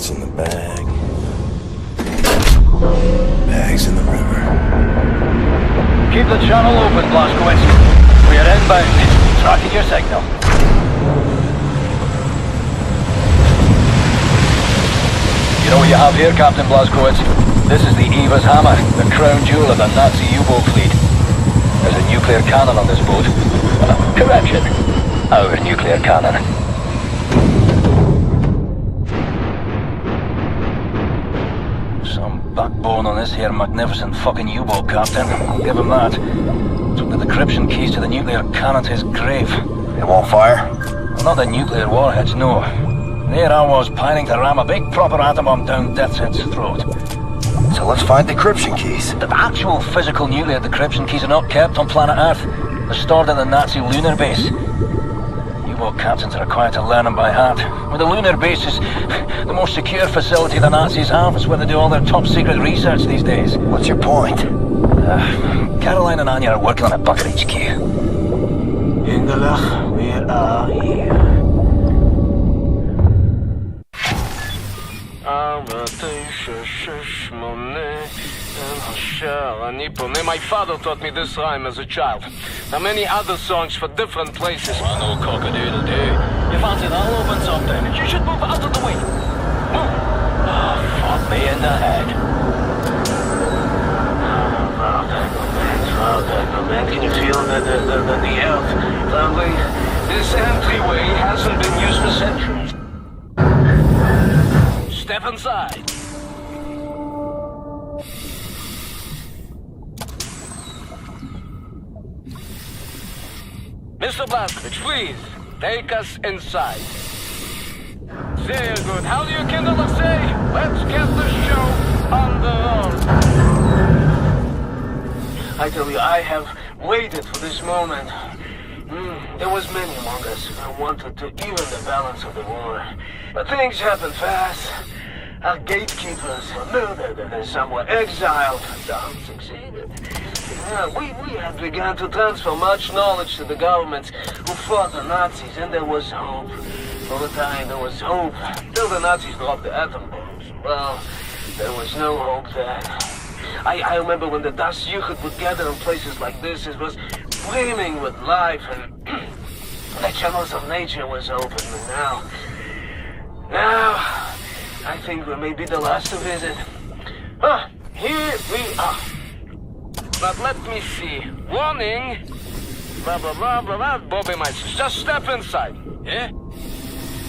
Parts in the bag. Bags in the river. Keep the channel open, Blazkowicz. We are inbound. Tracking your signal. You know what you have here, Captain Blazkowicz? This is the Eva's Hammer, the crown jewel of the Nazi U-boat fleet. There's a nuclear cannon on this boat. Correction. Our nuclear cannon. Some backbone on this here magnificent fucking U-boat, Captain. I'll give him that. Took the decryption keys to the nuclear cannon to his grave. It won't fire? Well, not the nuclear warheads, no. There I was, pining to ram a big proper atom bomb down Deathhead's throat. So let's find decryption keys. The actual physical nuclear decryption keys are not kept on planet Earth. They're stored at the Nazi lunar base. U-boat captains are required to learn them by heart. Well, the lunar base is the most secure facility the Nazis have. It's where they do all their top secret research these days. What's your point? Caroline and Anya are working on a bucket HQ. Engelach, we are here. My father taught me this rhyme as a child. There are many other songs for different places. Well, no cock-a-doodle-doo. You fancy that'll open something? You should move out of the way. Move. Oh, fuck me in the head. Man, can you feel the earth trembling? This entryway hasn't been used for centuries. Step inside. Mr. Blazkowicz, please, take us inside. Very good. How do you kindle say? Let's get the show on the road. I tell you, I have waited for this moment. There was many among us who wanted to even the balance of the war. But things happened fast. Our gatekeepers were murdered and some were exiled. Some succeeded. We had begun to transfer much knowledge to the governments who fought the Nazis, and there was hope. For the time, there was hope. Till the Nazis dropped the atom bombs. Well, there was no hope then. I remember when the Das Juchat would gather in places like this, it was brimming with life, and the channels of nature was open. And now, I think we may be the last to visit. Here we are. But let me see. Warning. Blah, blah, blah, blah, blah. Bobby Meister. Just step inside. Yeah?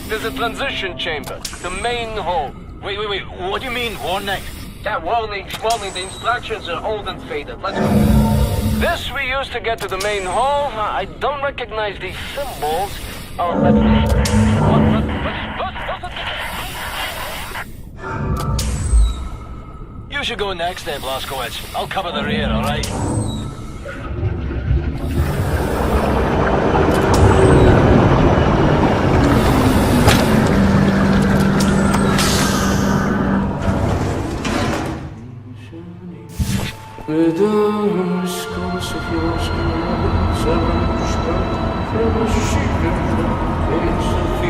There's a transition chamber. The main hall. Wait. What do you mean, warning? Yeah, warning. The instructions are old and faded. Let's go. This we use to get to the main hall. I don't recognize these symbols. Oh, let me... What? You should go next then, Blazkowicz. I'll cover the rear, all right?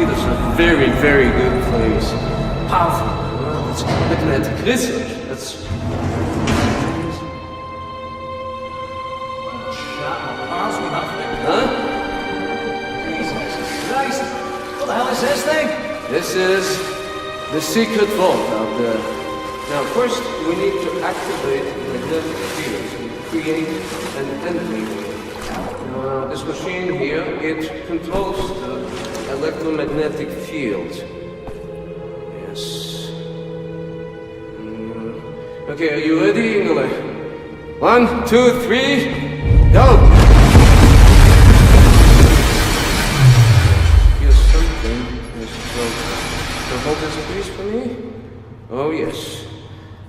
It's a very, very good place. Powerful. Well, it's magnetic research. That's... Huh? Jesus Christ! What the hell is this thing? This is the secret vault out there. Now, first, we need to activate the magnetic field to create an entryway. This machine here, it controls the electromagnetic field. Yes. Okay, are you ready, Ingele? 1, 2, 3, go! Here's something, Mr. Broker. So hold this please for me? Oh, yes.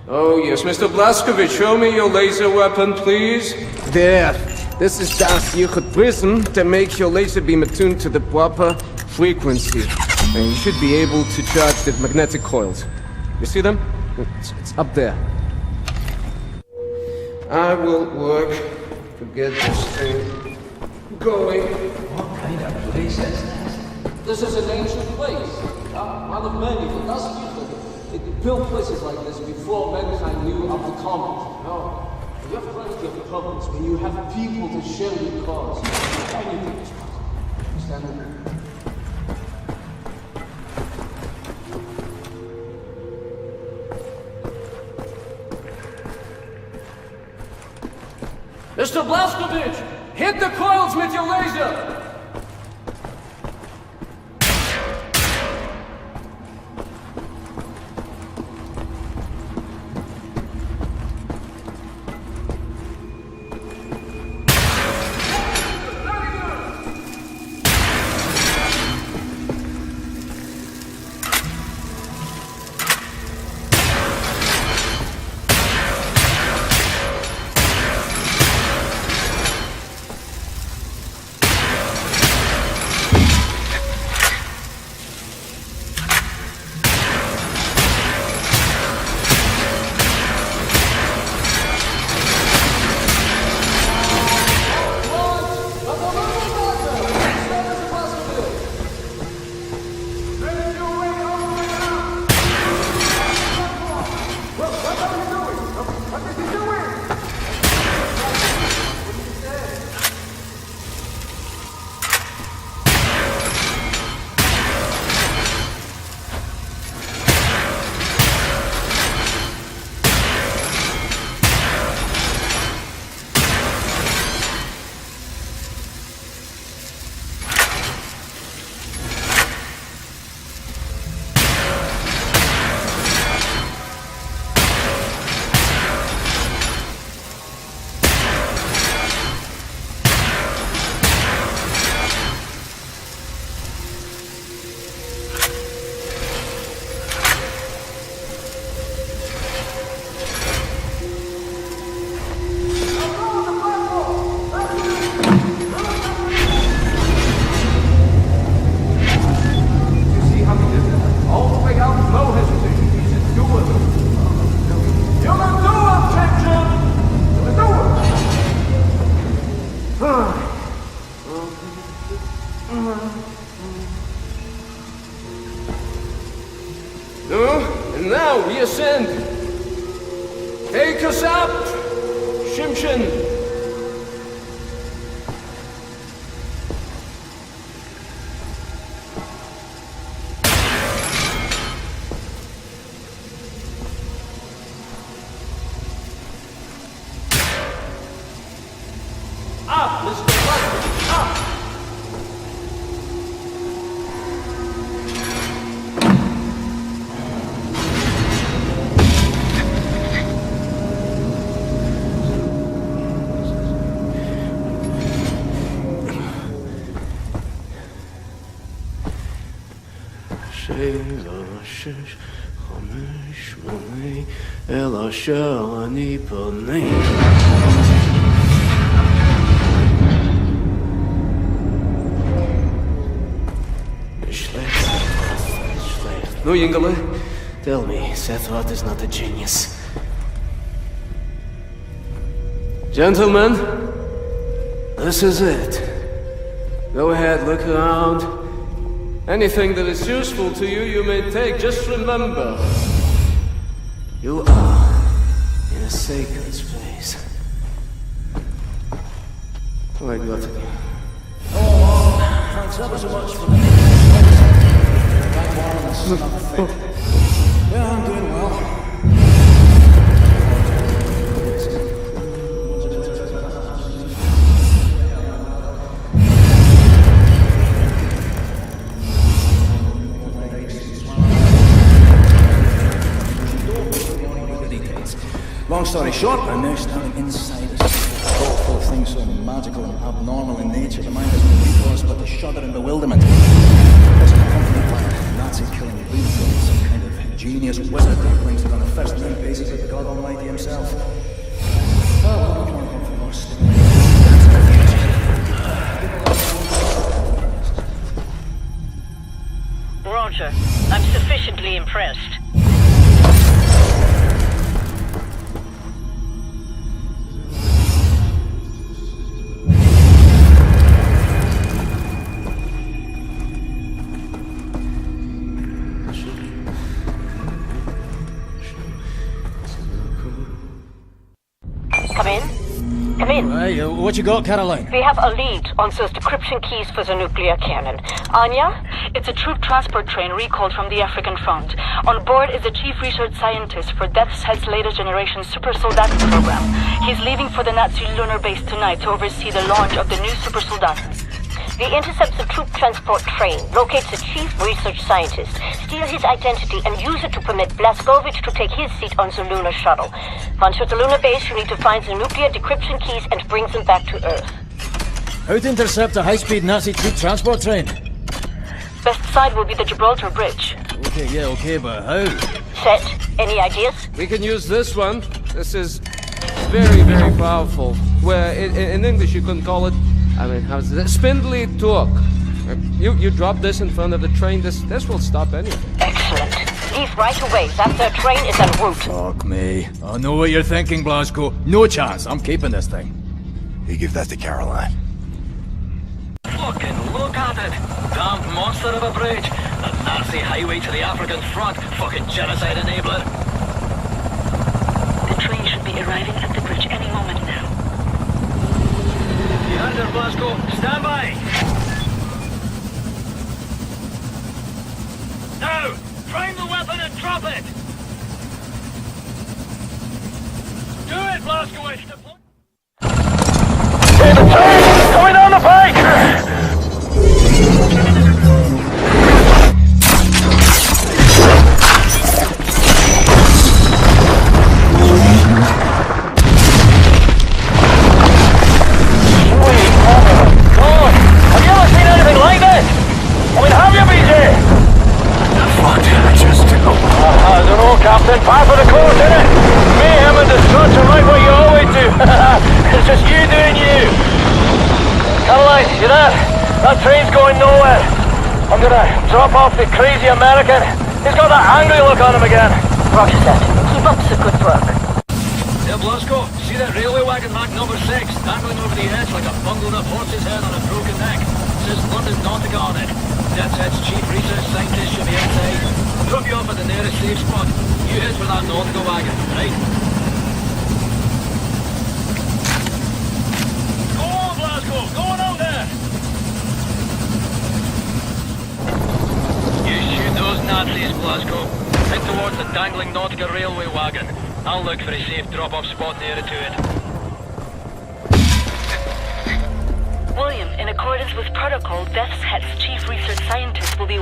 Oh, yes. Mr. Blazkowicz, show me your laser weapon, please. There. This is Das Juchat prism that makes your laser beam attuned to the proper frequency. And you should be able to charge the magnetic coils. You see them? It's up there. I will work to get this thing going. What kind of place is this? This is an ancient place. One of many for Das Juchat. built places like this before mankind knew of the comet. No. You have plenty of problems when you have people to share your cause. Anything is possible. Stand there. Mr. Blazkowicz, hit the coils with your laser! And now we ascend. Take us up, Shimshin. Up, Mr. Buster, up! No, Yingale. Tell me, Sephiroth is not a genius. Gentlemen, this is it. Go ahead, look around. Anything that is useful to you, you may take. Just remember, you are in a sacred space. Oh, I got it. Oh, thanks ever so much for the Yeah, I'm doing well. Long story short, I'm now standing inside a full of things so magical and abnormal in nature. The mind has no recourse but to shudder in bewilderment. This is accompanied by a Nazi-killing lunatic, some kind of genius wizard who brings it on a first-name basis of God Almighty himself. Oh, well, we can hope for more stimulation. Roger. I'm sufficiently impressed. Aye, what you got, Caroline? We have a lead on those decryption keys for the nuclear cannon. Anya? It's a troop transport train recalled from the African front. On board is the chief research scientist for Death's Head's latest generation super soldat program. He's leaving for the Nazi lunar base tonight to oversee the launch of the new super soldat. We intercept the troop transport train, locate the chief research scientist, steal his identity, and use it to permit Blazkowicz to take his seat on the lunar shuttle. Once at the lunar base, you need to find the nuclear decryption keys and bring them back to Earth. How to intercept a high-speed Nazi troop transport train? Best side will be the Gibraltar Bridge. Okay, but how? Set. Any ideas? We can use this one. This is very, very powerful. Where in English you can call it, I mean, how's it? Spindly torque. You drop this in front of the train, this will stop anything. Excellent. Leave right away. That their train is en route. Fuck me. I know what you're thinking, Blasco. No chance. I'm keeping this thing. You give that to Caroline. Fucking look at it! Damned monster of a bridge! The Nazi highway to the African front! Fucking genocide enabler! The train should be arriving at the bridge any moment now. You heard her, Blasco. Stand by! Now! Prime the weapon and drop it! Do it, Blazkowicz! Hey, the train! Coming down the pike! Captain, par for the course, innit? Mayhem and destruction like what you always do. It's just you doing you. Caroline, you there? That train's going nowhere. I'm gonna drop off the crazy American. He's got that angry look on him again. Roger that. Keep up the good work. Yeah, Blasco, see that railway wagon marked number 6, dangling over the edge like a bungled up horse's head on a broken neck. It says London Nautica on it. Death's Head's chief research scientist should be outside. I'll drop you off at the nearest safe spot. You head for that Nautica wagon, right? Go on, Blasco! Go on out there! You shoot those Nazis, Blasco. Head towards the dangling Nautica railway wagon. I'll look for a safe drop-off spot nearer to it. William, in accordance with protocol, Death's Head's chief research scientist will be